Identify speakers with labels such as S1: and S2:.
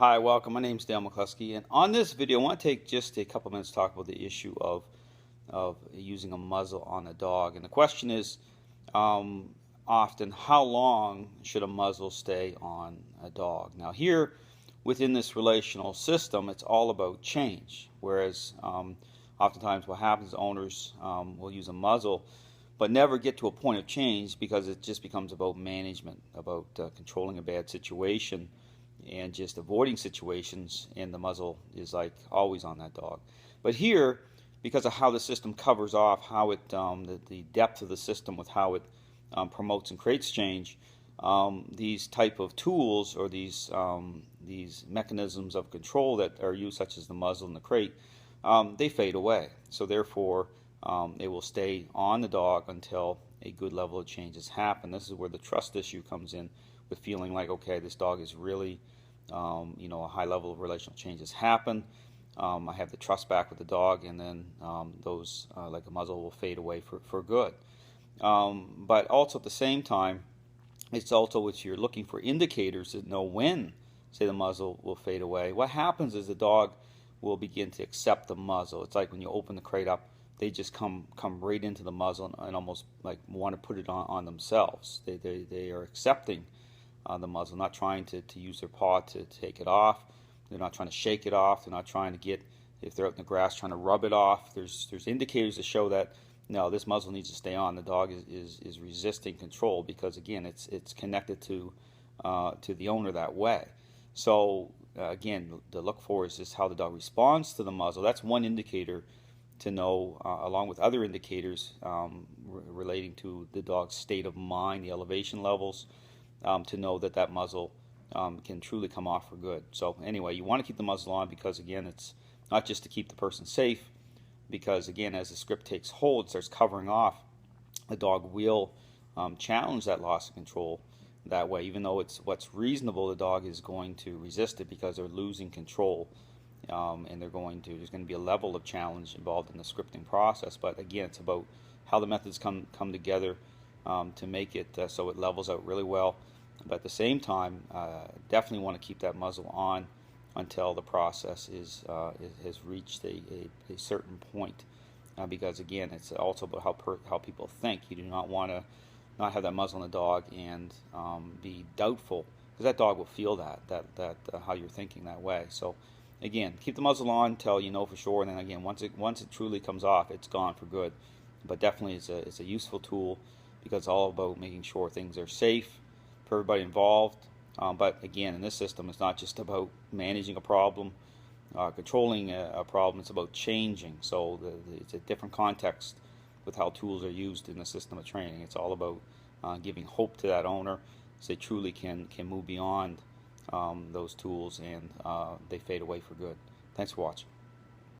S1: Hi, welcome. My name is Dale McCluskey, and on this video, I want to take just a couple minutes to talk about the issue of using a muzzle on a dog. And the question is often, how long should a muzzle stay on a dog? Now, here within this relational system, it's all about change. Whereas oftentimes, what happens, owners will use a muzzle, but never get to a point of change because it just becomes about management, about controlling a bad situation and just avoiding situations, and the muzzle is like always on that dog. But here, because of how the system covers off, how it the depth of the system with how it promotes and creates change, these type of tools or these mechanisms of control that are used, such as the muzzle and the crate, they fade away. So therefore, they will stay on the dog until a good level of changes happen. This is where the trust issue comes in, with feeling like, okay, this dog is really, a high level of relational changes happen. I have the trust back with the dog, and then those, like a muzzle, will fade away for good. But also at the same time, it's also if you're looking for indicators to know when, say, the muzzle will fade away. What happens is the dog will begin to accept the muzzle. It's like when you open the crate up, they just come right into the muzzle and almost like want to put it on themselves. They are accepting the muzzle, not trying to use their paw to take it off. They're not trying to shake it off. They're not trying to get, if they're out in the grass, trying to rub it off. There's indicators to show that no, this muzzle needs to stay on. The dog is resisting control because, again, it's connected to the owner that way. So again, to look for is just how the dog responds to the muzzle. That's one indicator to know, along with other indicators relating to the dog's state of mind, the elevation levels, to know that that muzzle can truly come off for good. So anyway, you want to keep the muzzle on because, again, it's not just to keep the person safe, because, again, as the script takes hold, starts covering off, the dog will challenge that loss of control that way. Even though it's what's reasonable, the dog is going to resist it because they're losing control, and there's going to be a level of challenge involved in the scripting process. But again, it's about how the methods come together to make it so it levels out really well. But at the same time, definitely want to keep that muzzle on until the process has reached a certain point, because, again, it's also about how people think. You do not want to not have that muzzle on the dog and be doubtful, because that dog will feel that how you're thinking that way. So again, keep the muzzle on until you know for sure, and then again, once it truly comes off, it's gone for good. But definitely it's a useful tool, because it's all about making sure things are safe for everybody involved. But again, in this system, it's not just about managing a problem, controlling a problem. It's about changing. So it's a different context with how tools are used in the system of training. It's all about giving hope to that owner so they truly can move beyond those tools, and they fade away for good. Thanks for watching.